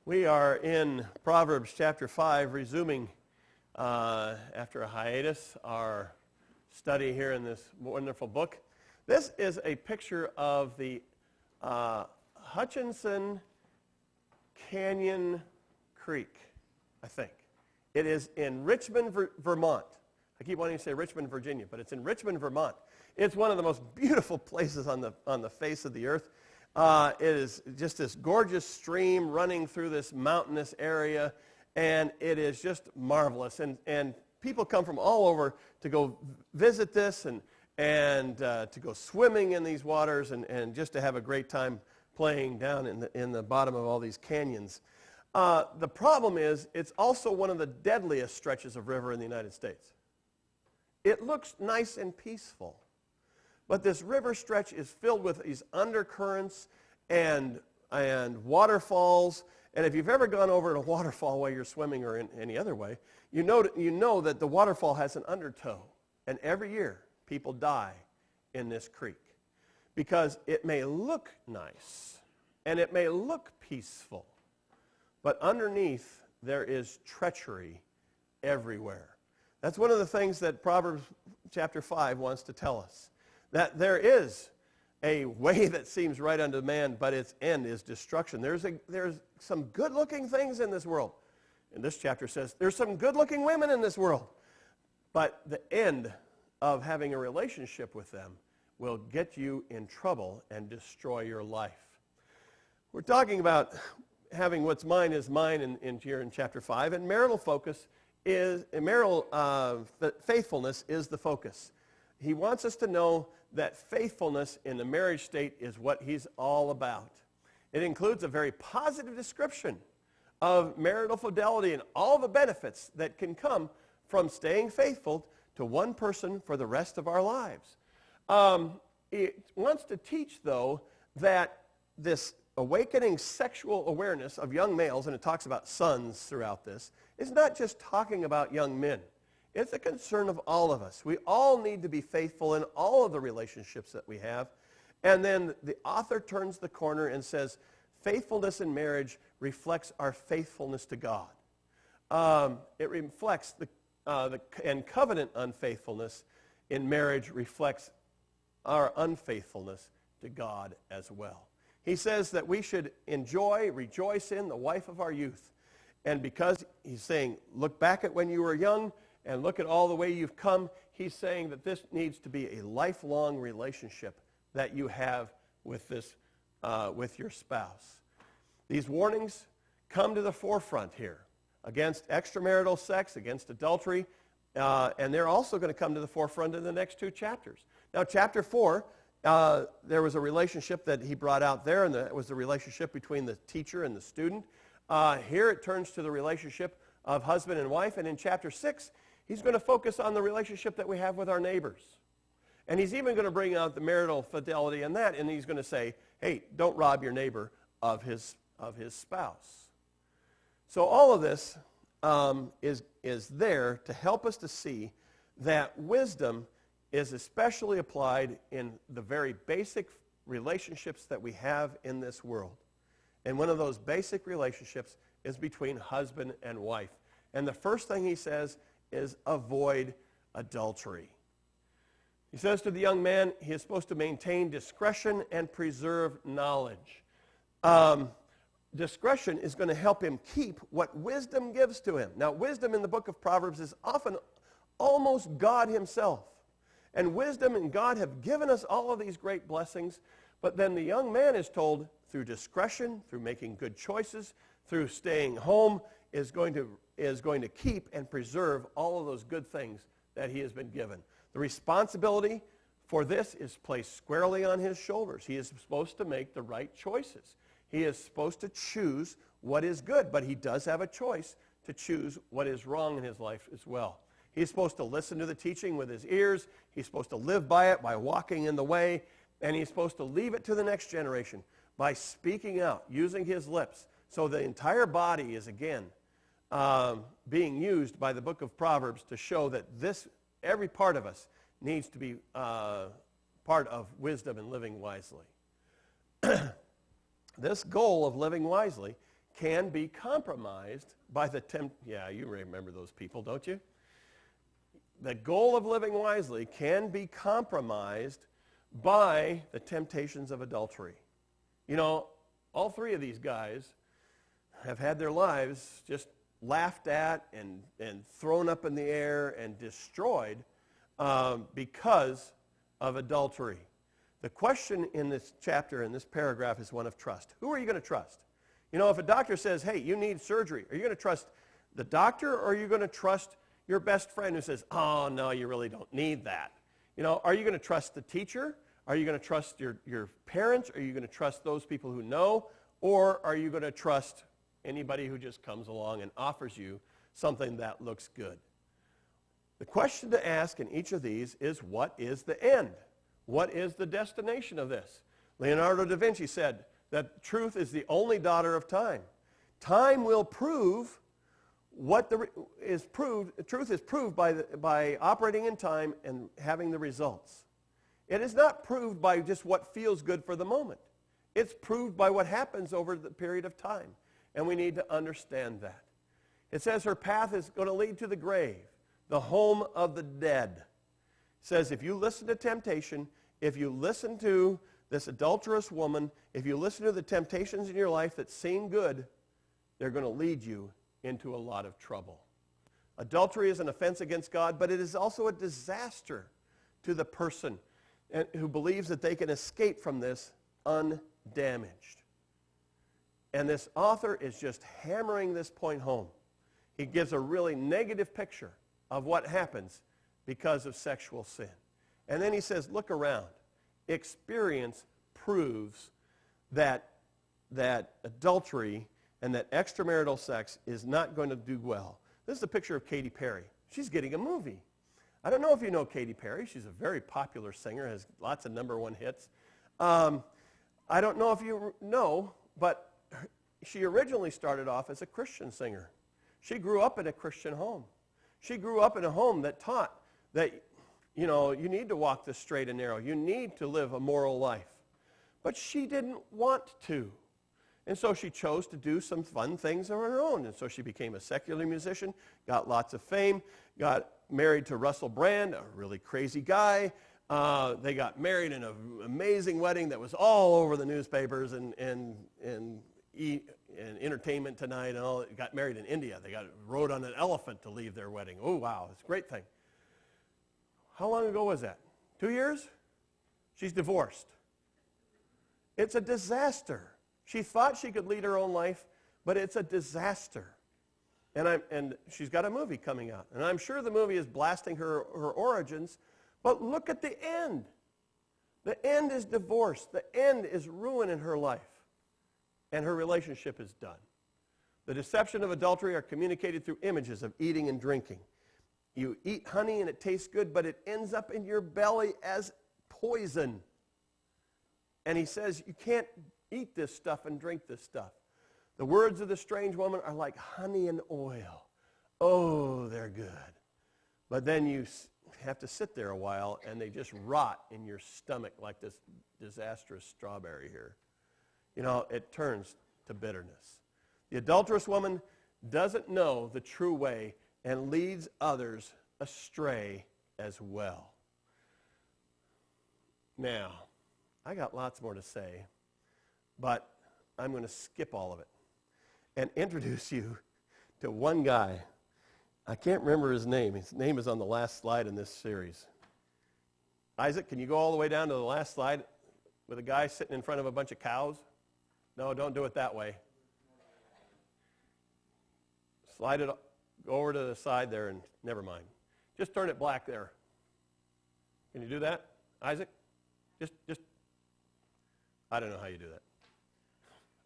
We are in Proverbs chapter 5, resuming after a hiatus our study here in this wonderful book. This is a picture of the Hutchinson Canyon Creek, I think. It is in Richmond, Vermont. I keep wanting to say Richmond, Virginia, but it's in Richmond, Vermont. It's one of the most beautiful places on the face of the earth. It is just this gorgeous stream running through this mountainous area, and it is just marvelous. And people come from all over to go visit this and to go swimming in these waters and just to have a great time playing down in the bottom of all these canyons. The problem is it's also one of the deadliest stretches of river in the United States. It looks nice and peaceful. But this river stretch is filled with these undercurrents and waterfalls. And if you've ever gone over a waterfall while you're swimming or in any other way, you know that the waterfall has an undertow. And every year, people die in this creek because it may look nice and it may look peaceful, but underneath there is treachery everywhere. That's one of the things that Proverbs chapter 5 wants to tell us. That there is a way that seems right unto man, but its end is destruction. There's some good-looking things in this world. And this chapter says there's some good-looking women in this world. But the end of having a relationship with them will get you in trouble and destroy your life. We're talking about having what's mine is mine here in chapter 5, and faithfulness is the focus. He wants us to know that faithfulness in the marriage state is what he's all about. It includes a very positive description of marital fidelity and all the benefits that can come from staying faithful to one person for the rest of our lives. It wants to teach, though, that this awakening sexual awareness of young males, and it talks about sons throughout this, is not just talking about young men. It's a concern of all of us. We all need to be faithful in all of the relationships that we have. And then the author turns the corner and says, faithfulness in marriage reflects our faithfulness to God. It reflects and covenant unfaithfulness in marriage reflects our unfaithfulness to God as well. He says that we should rejoice in the wife of our youth. And because he's saying, look back at when you were young, and look at all the way you've come, he's saying that this needs to be a lifelong relationship that you have with your spouse. These warnings come to the forefront here against extramarital sex, against adultery, and they're also going to come to the forefront in the next two chapters. Now, chapter 4, there was a relationship that he brought out there, and that was the relationship between the teacher and the student. Here it turns to the relationship of husband and wife, and in chapter 6, he's going to focus on the relationship that we have with our neighbors. And he's even going to bring out the marital fidelity in that, and he's going to say, hey, don't rob your neighbor of his spouse. So all of this is there to help us to see that wisdom is especially applied in the very basic relationships that we have in this world. And one of those basic relationships is between husband and wife. And the first thing he says is avoid adultery. He says to the young man, he is supposed to maintain discretion and preserve knowledge. Discretion is going to help him keep what wisdom gives to him. Now, wisdom in the book of Proverbs is often almost God himself. And wisdom and God have given us all of these great blessings, but then the young man is told through discretion, through making good choices, through staying home, is going to keep and preserve all of those good things that he has been given. The responsibility for this is placed squarely on his shoulders. He is supposed to make the right choices. He is supposed to choose what is good, but he does have a choice to choose what is wrong in his life as well. He's supposed to listen to the teaching with his ears. He's supposed to live by it by walking in the way, and he's supposed to leave it to the next generation by speaking out, using his lips. So the entire body is again being used by the book of Proverbs to show that every part of us needs to be part of wisdom and living wisely. This goal of living wisely can be compromised by the yeah, you remember those people, don't you? The goal of living wisely can be compromised by the temptations of adultery. You know, all three of these guys have had their lives just laughed at and thrown up in the air and destroyed because of adultery. The question in this chapter, in this paragraph, is one of trust. Who are you going to trust? You know, if a doctor says, hey, you need surgery, are you going to trust the doctor, or are you going to trust your best friend who says, oh, no, you really don't need that? You know, are you going to trust the teacher? Are you going to trust your parents? Are you going to trust those people who know? Or are you going to trust anybody who just comes along and offers you something that looks good? The question to ask in each of these is, what is the end? What is the destination of this? Leonardo da Vinci said that truth is the only daughter of time. Time will prove what truth is proved by operating in time and having the results. It is not proved by just what feels good for the moment. It's proved by what happens over the period of time. And we need to understand that. It says her path is going to lead to the grave, the home of the dead. It says if you listen to temptation, if you listen to this adulterous woman, if you listen to the temptations in your life that seem good, they're going to lead you into a lot of trouble. Adultery is an offense against God, but it is also a disaster to the person who believes that they can escape from this undamaged. And this author is just hammering this point home. He gives a really negative picture of what happens because of sexual sin. And then he says, look around. Experience proves that adultery and that extramarital sex is not going to do well. This is a picture of Katy Perry. She's getting a movie. I don't know if you know Katy Perry. She's a very popular singer, has lots of #1 hits. I don't know if you know, but she originally started off as a Christian singer. She grew up in a Christian home. She grew up in a home that taught that, you know, you need to walk the straight and narrow. You need to live a moral life. But she didn't want to. And so she chose to do some fun things on her own. And so she became a secular musician, got lots of fame, got married to Russell Brand, a really crazy guy. They got married in an amazing wedding that was all over the newspapers and Entertainment Tonight and all. Got married in India. They rode on an elephant to leave their wedding. Oh, wow, it's a great thing. How long ago was that? 2 years? She's divorced. It's a disaster. She thought she could lead her own life, but it's a disaster. And she's got a movie coming out. And I'm sure the movie is blasting her origins, but look at the end. The end is divorce. The end is ruin in her life. And her relationship is done. The deception of adultery are communicated through images of eating and drinking. You eat honey and it tastes good, but it ends up in your belly as poison. And he says you can't eat this stuff and drink this stuff. The words of the strange woman are like honey and oil. Oh, they're good. But then you have to sit there a while and they just rot in your stomach like this disastrous strawberry here. You know, it turns to bitterness. The adulterous woman doesn't know the true way and leads others astray as well. Now, I got lots more to say, but I'm going to skip all of it and introduce you to one guy. I can't remember his name. His name is on the last slide in this series. Isaac, can you go all the way down to the last slide with a guy sitting in front of a bunch of cows? No, don't do it that way. Slide it, go over to the side there and never mind. Just turn it black there. Can you do that, Isaac? Just, I don't know how you do that.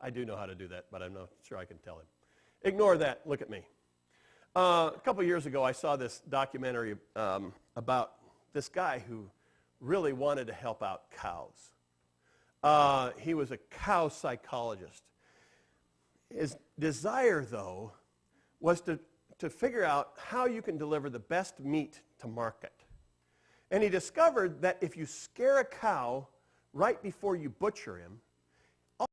I do know how to do that, but I'm not sure I can tell him. Ignore that. Look at me. A couple years ago, I saw this documentary about this guy who really wanted to help out cows. He was a cow psychologist. His desire, though, was to figure out how you can deliver the best meat to market. And he discovered that if you scare a cow right before you butcher him,